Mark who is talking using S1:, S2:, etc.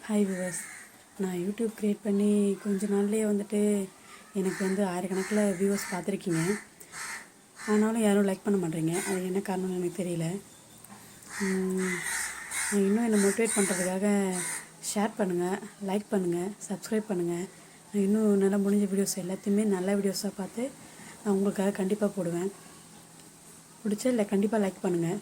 S1: Hi viewers. நான் YouTube create பண்ணி கொஞ்ச நாள்லேயே வந்துட்டு எனக்கு ஆயிரக்கணக்கில் வியூவர்ஸ் பார்த்துருக்கீங்க. ஆனாலும் யாரும் லைக் பண்ண மாட்டேறீங்க. அது என்ன காரணம்னு எனக்கு தெரியல. இன்னும் என்னை மோட்டிவேட் பண்ணுறதுக்காக ஷேர் பண்ணுங்கள், லைக் பண்ணுங்கள், சப்ஸ்கிரைப் பண்ணுங்கள். இன்னும் நல்லா முடிஞ்ச வீடியோஸ் எல்லாத்தையுமே நல்ல வீடியோஸாக பார்த்து நான் உங்களுக்காக கண்டிப்பாக போடுவேன். பிடிச்சா இல்லை கண்டிப்பாக லைக் பண்ணுங்கள்.